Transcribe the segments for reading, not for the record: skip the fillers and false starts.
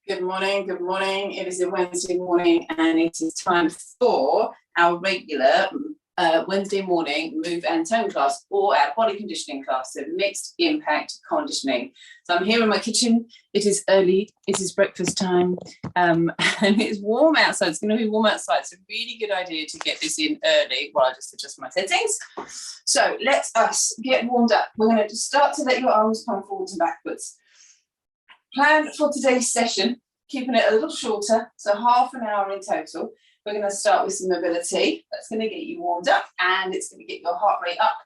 Good morning, good morning. It is a Wednesday morning and it is time for our regular Wednesday morning move and tone class, or our body conditioning class, so mixed impact conditioning. So I'm here in my kitchen. It is early, it is breakfast time, and it's warm outside. It's going to be warm outside. It's a really good idea to get this in early while I just adjust my settings. So let us get warmed up. We're going to start to let your arms come forwards and backwards. Plan for today's session, keeping it a little shorter, so half an hour in total. We're going to start with some mobility. That's going to get you warmed up and it's going to get your heart rate up.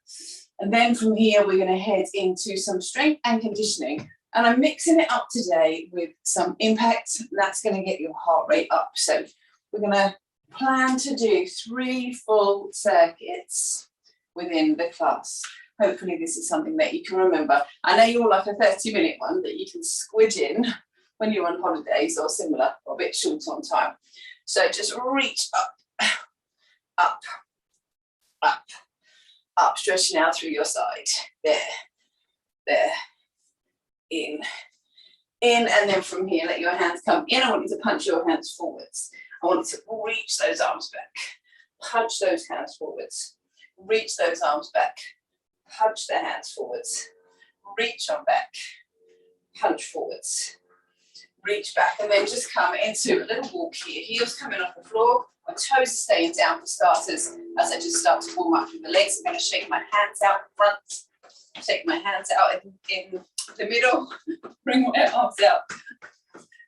And then from here, we're going to head into some strength and conditioning. And I'm mixing it up today with some impact. That's going to get your heart rate up. So we're going to plan to do 3 full circuits within the class. Hopefully this is something that you can remember. I know you're like a 30-minute one that you can squidge in when you're on holidays or similar, or a bit short on time. So just reach up, up, up, up, stretching out through your side. There, there, in, and then from here, let your hands come in. I want you to punch your hands forwards. I want you to reach those arms back. Punch those hands forwards. Reach those arms back. Punch the hands forwards. Reach on back. Punch forwards. Reach back, and then just come into a little walk here. Heels coming off the floor. My toes are staying down for starters as I just start to warm up with the legs. I'm going to shake my hands out in front. Shake my hands out in the middle. Bring my arms out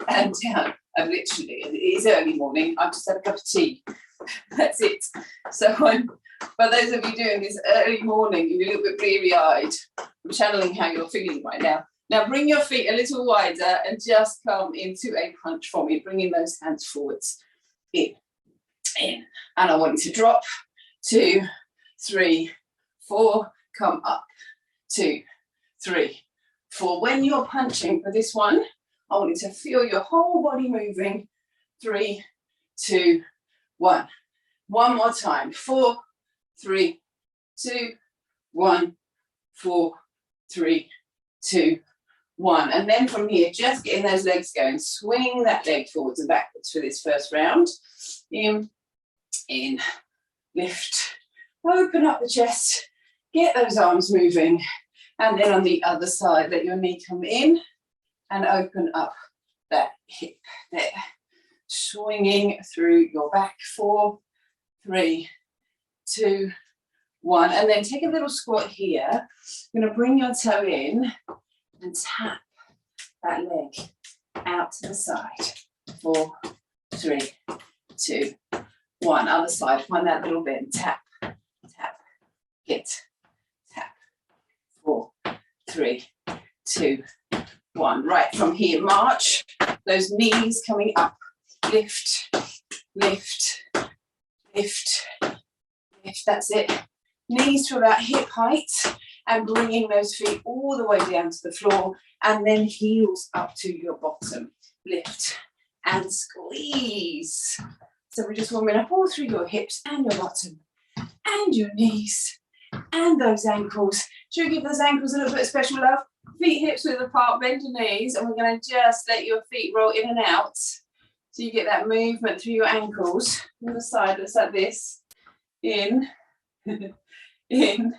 and down. I've literally, it is early morning. I've just had a cup of tea. That's it. So for those of you doing this early morning, you're a little bit bleary-eyed. I'm channeling how you're feeling right now. Now bring your feet a little wider and just come into a punch for me, bringing those hands forwards. In. And I want you to drop. 2, 3, 4. Come up. 2, 3, 4. When you're punching for this one, I want you to feel your whole body moving. 3, 2, 1. One more time. 4, 3, 2, 1. 4, 3, 2, 1. And then from here, just getting those legs going. Swing that leg forwards and backwards for this first round. In, lift, open up the chest, get those arms moving. And then on the other side, let your knee come in and open up that hip there. Swinging through your back. 4, 3, 2, 1. And then take a little squat here. You're going to bring your toe in and tap that leg out to the side. 4, 3, 2, 1. Other side, find that little bend. Tap, tap, hit, tap. 4, 3, 2, 1. Right, from here, march. Those knees coming up. Lift, lift, lift, lift. That's it. Knees to about hip height. And bringing those feet all the way down to the floor, and then heels up to your bottom. Lift and squeeze. So we're just warming up all through your hips and your bottom and your knees and those ankles. Should we give those ankles a little bit of special love? Feet hips width apart, bend your knees, and we're going to just let your feet roll in and out. So you get that movement through your ankles on the side, just like this. In, in.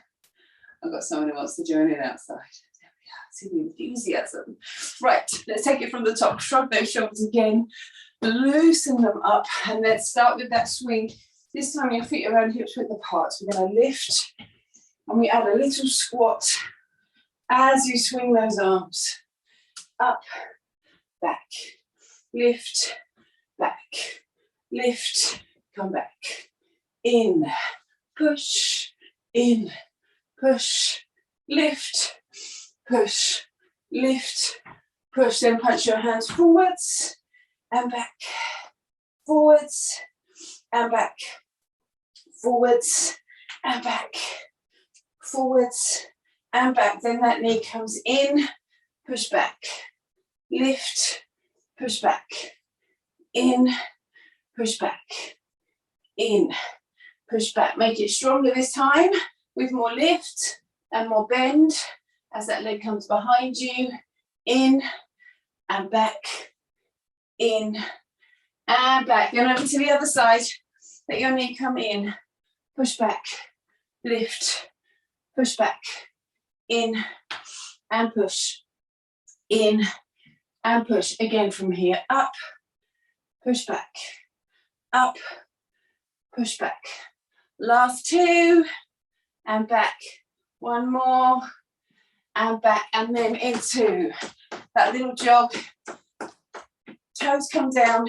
I've got someone who wants to join in outside. There we are. See the enthusiasm. Right, let's take it from the top. Shrug those shoulders again. Loosen them up. And let's start with that swing. This time your feet around hips width apart. We're going to lift. And we add a little squat as you swing those arms. Up, back. Lift, back. Lift, come back. In, push, in. Push, lift, push, lift, push. Then punch your hands forwards and back, forwards and back, forwards and back, forwards and back. Then that knee comes in, push back, lift, push back, in, push back, in, push back. Make it stronger this time, with more lift and more bend as that leg comes behind you, in and back, in, and back. Then over to the other side. Let your knee come in, push back, lift, push back, in, and push, in, and push. Again from here, up, push back, up, push back. Last two, and back. One more, and back, and then into that little jog. Toes come down,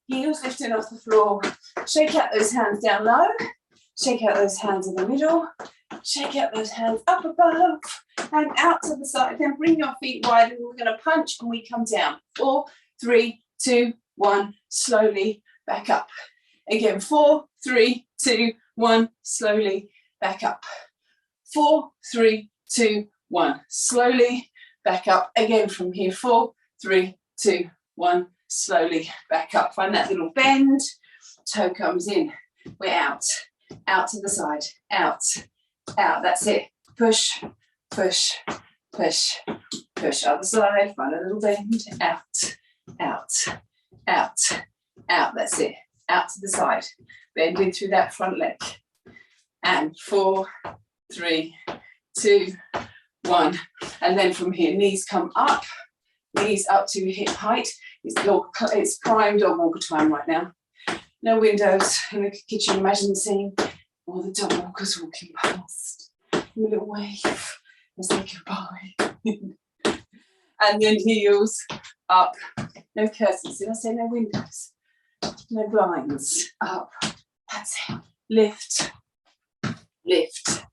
heels lifting off the floor. Shake out those hands down low. Shake out those hands in the middle. Shake out those hands up above and out to the side. Then bring your feet wide and we're going to punch and we come down. 4, 3, 2, 1. Slowly back up. Again, 4, 3, 2, 1. Slowly back up. 4, 3, 2, 1. Slowly back up. Again from here. 4, 3, 2, 1. Slowly back up. Find that little bend. Toe comes in. We're out. Out to the side. Out. Out. That's it. Push, push, push, push. Other side. Find a little bend. Out. Out. Out. Out. That's it. Out to the side. Bending through that front leg. And 4, 3, 2, 1. And then from here, knees come up. Knees up to hip height. It's prime dog walker time right now. No windows in the kitchen. Imagine the scene. All the dog walkers walking past. A little wave as they go by. And then heels up. No curtains. Did I say no windows? No blinds. Up. That's it. Lift. Lift.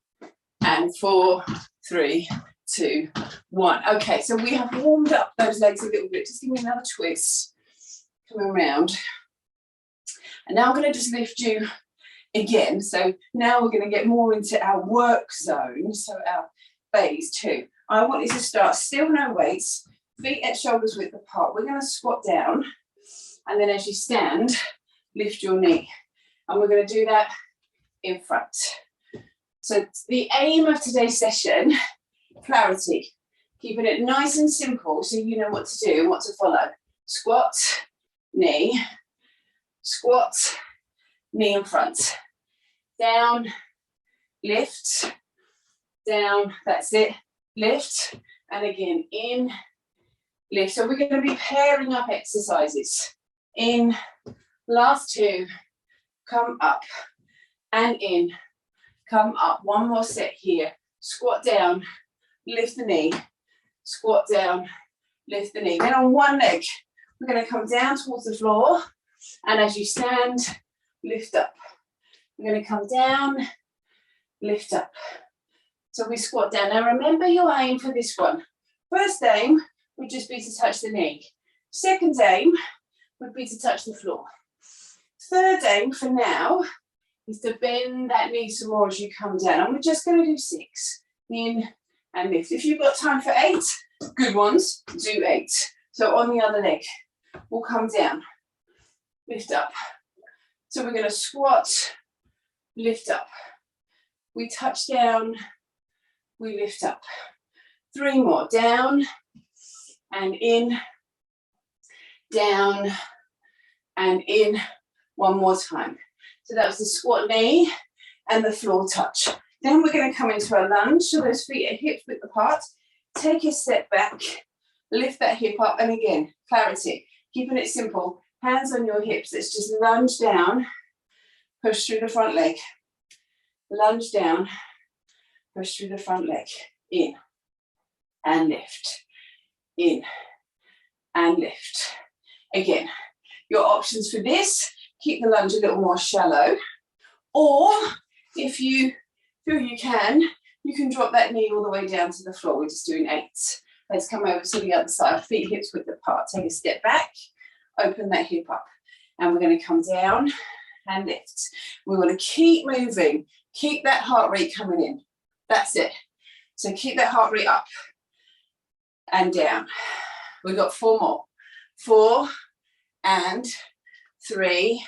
And 4, 3, 2, 1. Okay, so we have warmed up those legs a little bit. Just give me another twist. Come around. And now I'm going to just lift you again. So now we're going to get more into our work zone. So our phase 2. I want you to start still, no weights, feet at shoulders width apart. We're going to squat down. And then as you stand, lift your knee. And we're going to do that in front. So the aim of today's session, clarity. Keeping it nice and simple so you know what to do and what to follow. Squat, knee, squat, knee in front. Down, lift, down, that's it. Lift, and again, in, lift. So we're going to be pairing up exercises. In, last 2, come up, and in, come up. One more set here. Squat down, lift the knee, squat down, lift the knee. Then on one leg, we're going to come down towards the floor, and as you stand, lift up. We're going to come down, lift up. So we squat down. Now remember your aim for this one. First aim would just be to touch the knee. Second aim would be to touch the floor. Third aim for now is to bend that knee some more as you come down. And we're just going to do 6. In and lift. If you've got time for 8, good ones, do 8. So on the other leg, we'll come down, lift up. So we're going to squat, lift up. We touch down, we lift up. 3 more, down and in, down and in. One more time. So that was the squat knee and the floor touch. Then we're going to come into a lunge, so those feet are hip width apart. Take a step back, lift that hip up, and again, clarity. Keeping it simple, hands on your hips. Let's just lunge down, push through the front leg. Lunge down, push through the front leg. In and lift. In and lift. Again, your options for this, keep the lunge a little more shallow, or if you feel you can drop that knee all the way down to the floor. We're just doing 8. Let's come over to the other side, feet hips width apart. Take a step back, open that hip up, and we're going to come down and lift. We want to keep moving, keep that heart rate coming in. That's it. So keep that heart rate up and down. We've got 4 more. 4 and 3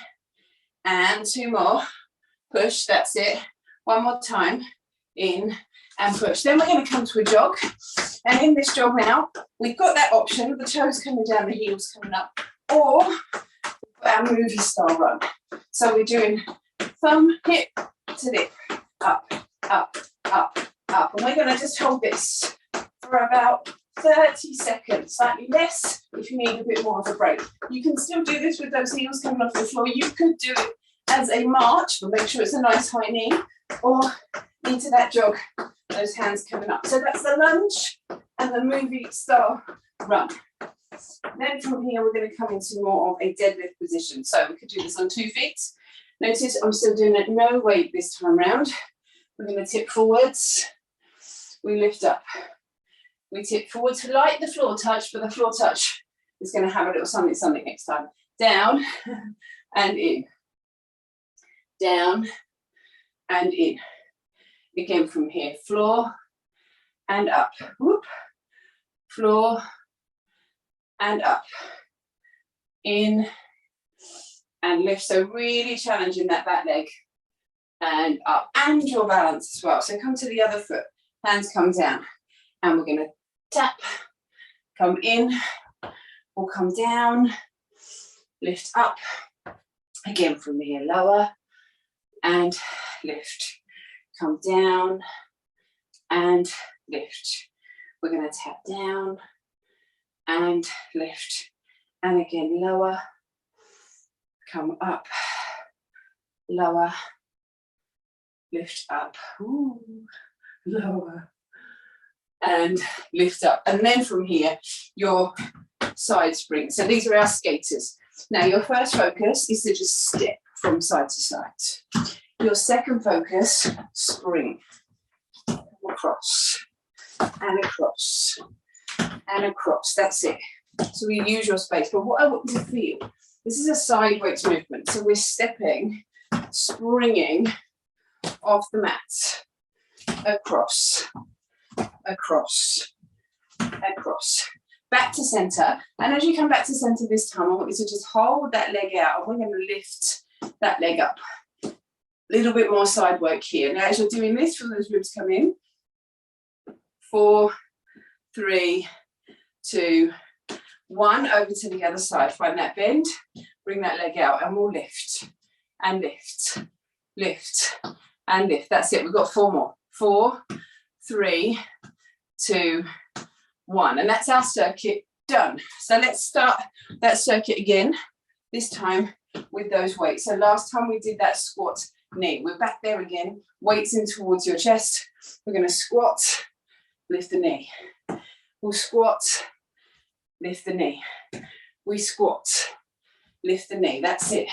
and 2 more. Push, that's it. One more time. In and push. Then we're going to come to a jog. And in this jog now, we've got that option, the toes coming down, the heels coming up. or our movie style run. So we're doing thumb, hip to dip, up, up, up, up. And we're going to just hold this for about 30 seconds, slightly less if you need a bit more of a break. You can still do this with those heels coming off the floor. You could do it as a march, but make sure it's a nice high knee, or into that jog, those hands coming up. So that's the lunge and the movie style run. Then from here, we're going to come into more of a deadlift position. So we could do this on 2 feet. Notice I'm still doing it no weight this time round. We're going to tip forwards. We lift up. We tip forwards, light the floor touch, but the floor touch is going to have a little something, something next time. Down and in. Down and in. Again from here, floor and up. Whoop. Floor and up. In and lift. So really challenging that back leg and up, and your balance as well. So come to the other foot, hands come down, and we're going to tap, come in or come down, lift up. Again from here, lower and lift. Come down and lift. We're going to tap down and lift. And again, lower, come up, lower, lift up, ooh, lower, and lift up. And then from here, your side spring. So these are our skaters. Now your first focus is to just step from side to side. Your second focus, spring, across, and across, and across. That's it. So we use your space. But what I want you to feel, this is a sideways movement. So we're stepping, springing off the mat, across, across, across, back to center. And as you come back to center this time, I want you to just hold that leg out. And we're going to lift that leg up. Little bit more side work here. Now, as you're doing this, feel those ribs come in. 4, 3, 2, 1. Over to the other side. Find that bend. Bring that leg out, and we'll lift and lift, lift and lift. That's it. We've got 4 more. 4, 3, 2, 1. And that's our circuit done. So let's start that circuit again. This time with those weights. So last time we did that squat knee. We're back there again. Weights in towards your chest. We're going to squat, lift the knee. We'll squat, lift the knee. We squat, lift the knee. That's it.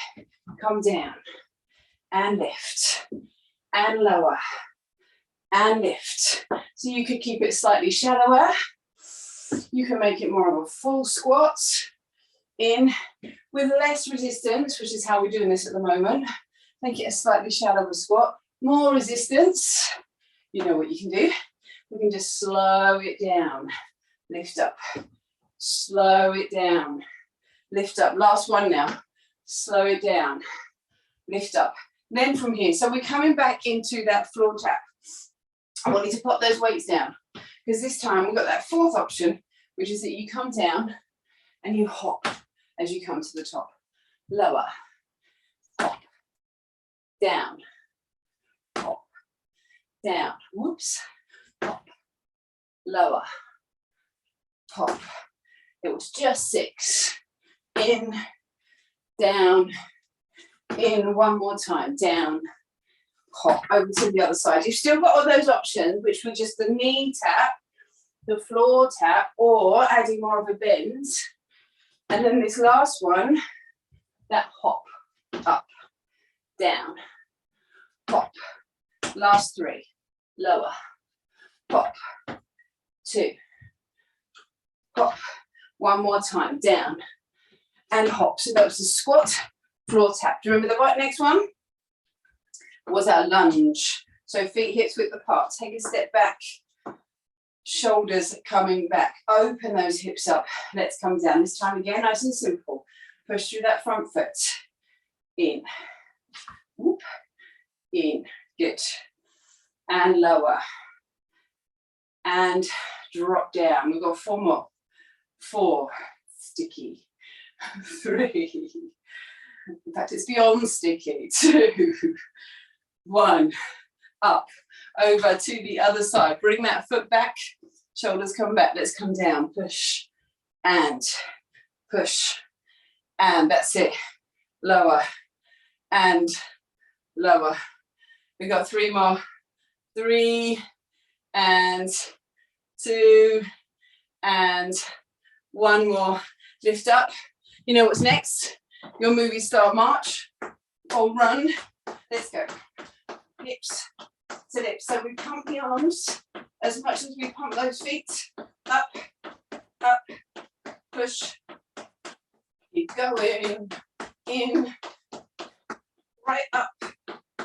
Come down and lift and lower and lift. So you could keep it slightly shallower. You can make it more of a full squat in with less resistance, which is how we're doing this at the moment. Make it a slightly shallower squat. More resistance. You know what you can do. We can just slow it down. Lift up. Slow it down. Lift up. Last one now. Slow it down. Lift up. Then from here, so we're coming back into that floor tap. I want you to put those weights down, because this time we've got that fourth option, which is that you come down and you hop as you come to the top. Lower. Hop. Down, hop, down, whoops, hop, lower, hop. It was just 6. In, down, in, one more time, down, hop, over to the other side. You've still got all those options, which were just the knee tap, the floor tap, or adding more of a bend. And then this last one, that hop, up, down, pop, last 3, lower, pop, 2, pop, one more time, down, and hop. So that was the squat, floor tap. Do you remember the right next one? Was our lunge. So feet hips width apart, take a step back, shoulders coming back, open those hips up. Let's come down. This time again, nice and simple. Push through that front foot, in, whoop, in, good, and lower, and drop down. We've got 4 more, 4, sticky, 3. In fact, it's beyond sticky. 2, 1. Up, over to the other side. Bring that foot back, shoulders come back. Let's come down. Push and push. And that's it. Lower and lower. We got 3 more. 3 and 2 and 1 more. Lift up. You know what's next? Your movie star march or run. Let's go. Hips to lips. So we pump the arms as much as we pump those feet. Up, up, push. Keep going. In, right up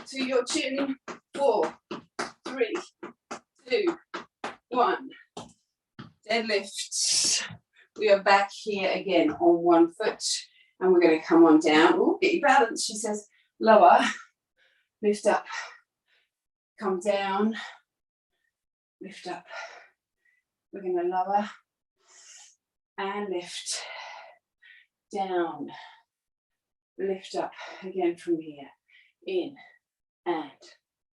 to your chin. 4, 3, 2, 1. Deadlifts. We are back here again on one foot, and we're going to come on down. Oh, get your balance. She says lower, lift up, come down, lift up. We're going to lower and lift down, lift up again from here. In and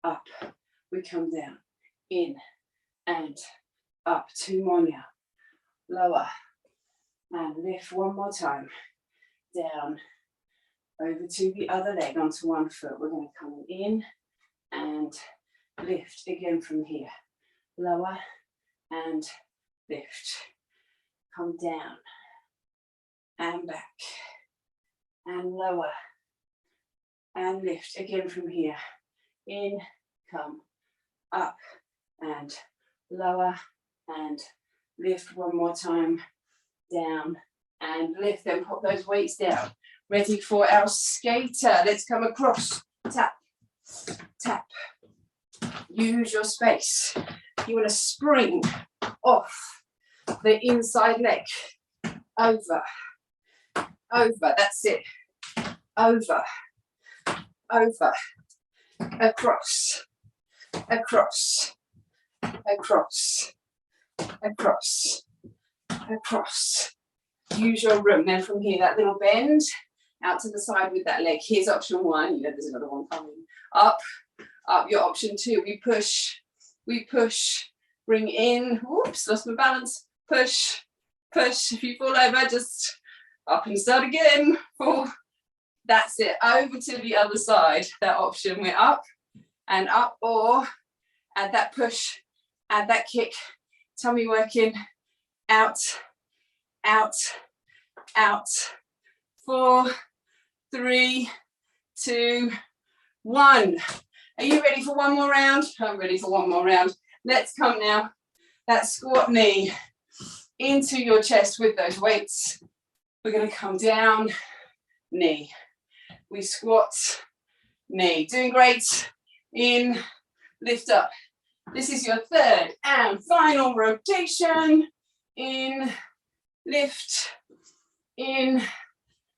up. We come down. In and up. 2 more now. Lower and lift 1 more time. Down, over to the other leg, onto 1 foot. We're going to come in and lift again from here. Lower and lift. Come down and back and lower and lift again from here. In, come, up and lower and lift 1 more time. Down and lift. Then pop those weights down. Ready for our skater. Let's come across. Tap, tap. Use your space. You want to spring off the inside leg. Over, over. That's it. Over, over. Across, across, across, across, across. Use your room. Then from here, that little bend out to the side with that leg. Here's option 1. You know there's another one coming. Up, up. Your option 2. We push, bring in. Whoops, lost my balance. Push, push. If you fall over, just up and start again. 4. That's it. Over to the other side. That option. We're up and up, or add that push, add that kick. Tummy working. Out, out, out. 4, 3, 2, 1. Are you ready for 1 more round? I'm ready for 1 more round. Let's come now. That squat knee into your chest with those weights. We're going to come down, knee. We squat, knee. Doing great. In, lift up. This is your 3rd and final rotation. In, lift, in,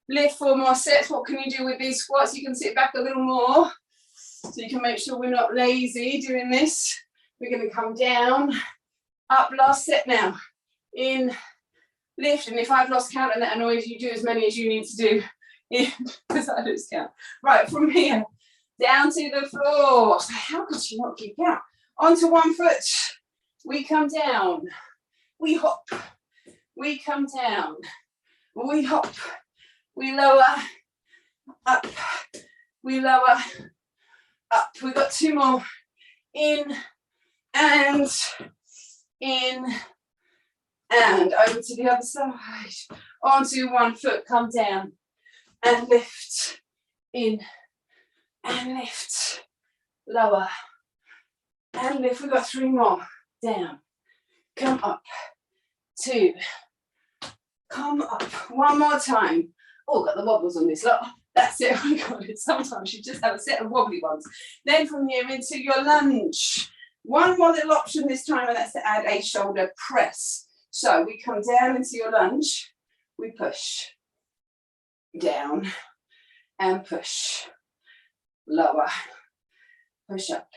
lift. 4 more sets. What can you do with these squats? You can sit back a little more so you can make sure we're not lazy doing this. We're going to come down, up. Last set now. In, lift. And if I've lost count and that annoys you, do as many as you need to do because I lose count. Right, from here down to the floor. So how could she not keep count? Onto 1 foot. We come down. We hop. We come down. We hop. We lower. Up. We lower. Up. We've got 2 more. In and in and over to the other side. Onto 1 foot. Come down and lift. In and lift. Lower and lift. We've got 3 more. Down. Come up. 2. Come up. 1 more time. Oh, got the wobbles on this lot. That's it. I got it. Sometimes you just have a set of wobbly ones. Then from here into your lunge. 1 more little option this time, and that's to add a shoulder press. So we come down into your lunge. We push. Down. And push. Lower. Push up.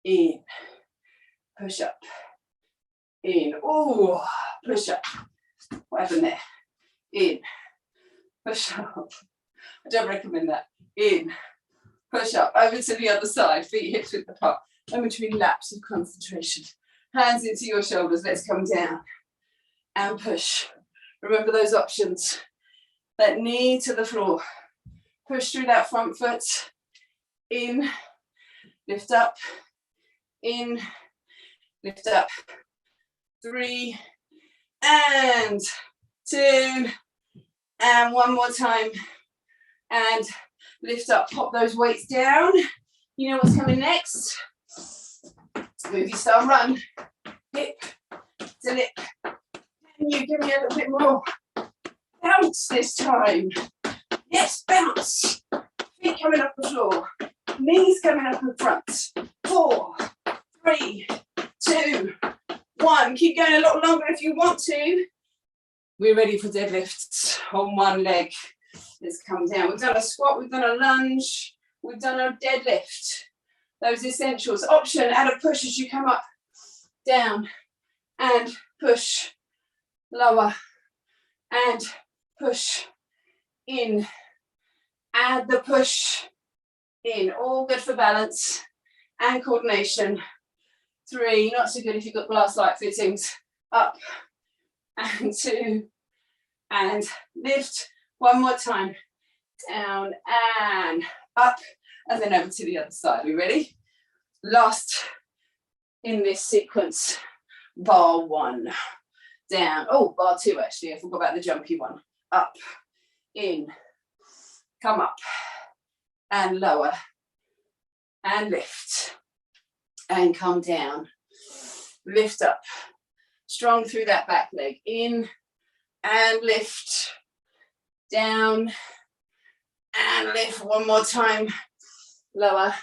In. Push up. In. Oh, push up. What happened there? In. push up. I don't recommend that. In, push up, over to the other side, feet hips width apart. In between laps of concentration. Hands into your shoulders, let's come down and push. Remember those options. That knee to the floor. Push through that front foot. In, lift up, in, lift up. 3, and 2, and one more time. And lift up, pop those weights down. You know what's coming next? Movie star run. Hip to lip. Can you give me a little bit more? Bounce this time. Yes, bounce. Feet coming up the floor. Knees coming up in front. 4, 3, 2, 1. Keep going a little longer if you want to. We're ready for deadlifts on one leg. Let's come down. We've done a squat, we've done a lunge, we've done a deadlift. Those essentials. Option, add a push as you come up, down, and push, lower, and push, in. Add the push, in. All good for balance and coordination. 3, not so good if you've got glass-like fittings. Up, and 2, and lift. One more time. Down and up, and then over to the other side. Are we ready? Last in this sequence, bar 1. Down. Oh, bar 2 actually. I forgot about the jumpy one. Up, in, come up, and lower, and lift, and come down. Lift up. Strong through that back leg. In, and lift. Down, and lift. One more time. Lower,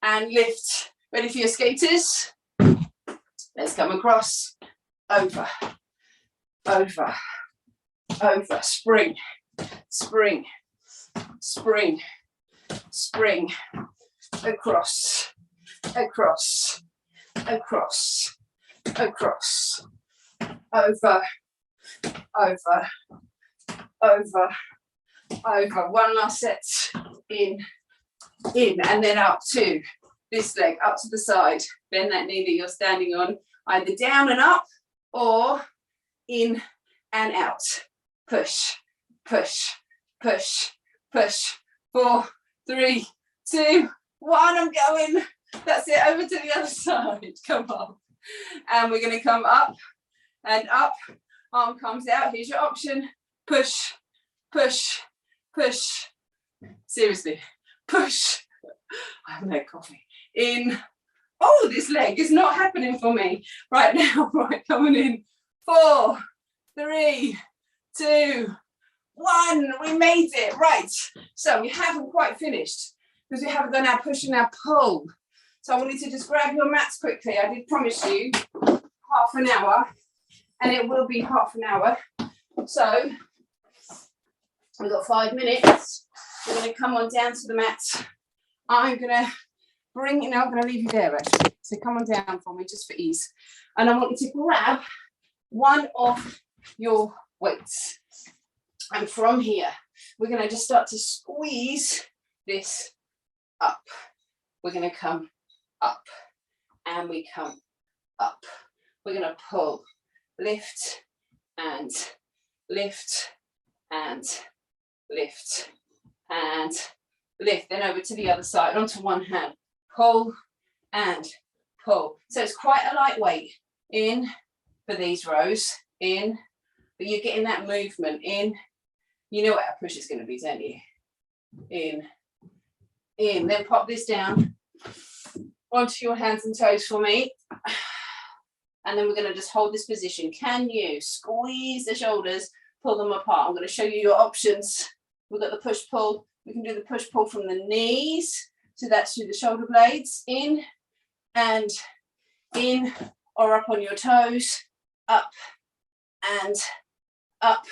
and lift. Ready for your skaters? Let's come across. Over, over, over. Spring, spring, spring, spring. Across, across, across, across. Over, over, over, over. One last set. In, and then up to this leg, up to the side. Bend that knee that you're standing on, either down and up or in and out. Push, push, push, push. 4, 3, 2, 1. I'm going. That's it. Over to the other side. Come on. And we're going to come up and up. Arm comes out. Here's your option. Push, push, push. Seriously, push. I haven't had coffee. In. Oh, this leg is not happening for me right now. Right, coming in. 4, 3, 2, 1. We made it. Right. So we haven't quite finished because we haven't done our push and our pull. So I wanted to just grab your mats quickly. I did promise you half an hour, and it will be half an hour. So we've got 5 minutes. We're going to come on down to the mat. I'm going to bring it now. I'm going to leave you there actually. So come on down for me just for ease. And I want you to grab one of your weights. And from here, we're going to just start to squeeze this up. We're going to come up and we come up. We're going to pull, lift and lift and lift and lift. Then over to the other side, onto one hand. Pull and pull. So it's quite a lightweight in for these rows, in, but you're getting that movement in. You know what our push is going to be, don't you? In, then pop this down onto your hands and toes for me. And then we're going to just hold this position. Can you squeeze the shoulders, pull them apart? I'm going to show you your options. We've got the push-pull. We can do the push-pull from the knees. So that's through the shoulder blades. In and in, or up on your toes. Up and up.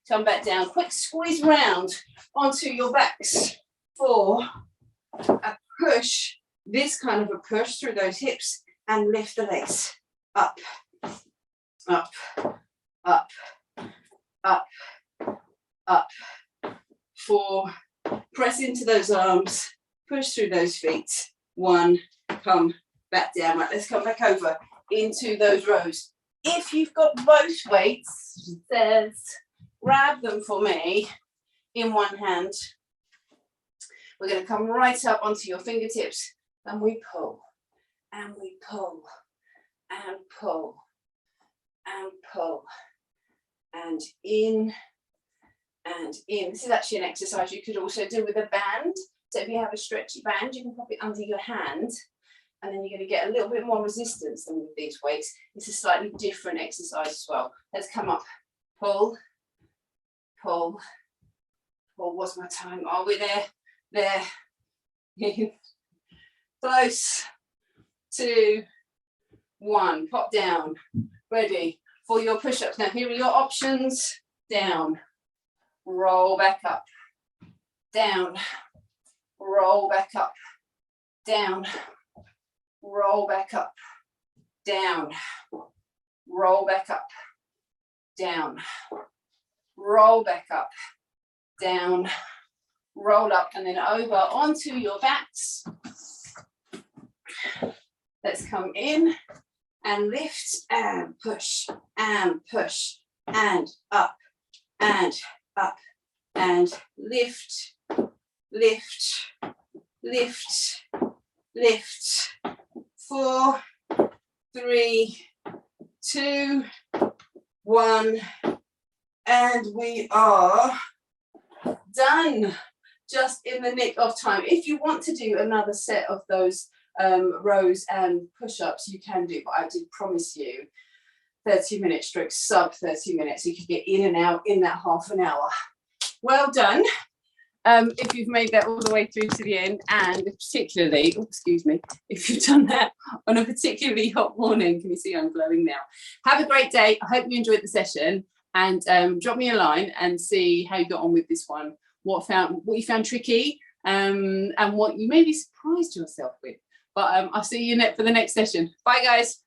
Come back down. Quick squeeze round onto your backs for a push. This kind of a push through those hips and lift the legs. Up, up, up, up, up, 4, press into those arms, push through those feet, 1, come back down. Right, let's come back over into those rows. If you've got both weights, grab them for me in one hand. We're going to come right up onto your fingertips and we pull, and we pull, and pull, and pull, and in, and in. This is actually an exercise you could also do with a band. So if you have a stretchy band, you can pop it under your hand, and then you're going to get a little bit more resistance than with these weights. It's a slightly different exercise as well. Let's come up, pull, pull, pull. What's my time? Are we there? There. Close. 2, 1. Pop down. Ready for your push-ups. Now here are your options. Down. Roll back up. Down. Roll back up. Down. Roll back up. Down. Roll back up. Down. Roll back up. Down. Roll up and then over onto your backs. Let's come in and lift and push and push and up and up and lift, lift, lift, lift. 4, 3, 2, 1, and we are done. Just in the nick of time. If you want to do another set of those rows and push-ups, you can do, but I did promise you 30-minute stroke sub 30 minutes. You could get in and out in that half an hour. Well done. If you've made that all the way through to the end, and particularly, oh, excuse me, if you've done that on a particularly hot morning, can you see I'm glowing now? Have a great day. I hope you enjoyed the session, and drop me a line and see how you got on with this one. What you found tricky, and what you maybe surprised yourself with. But I'll see you for the next session. Bye, guys.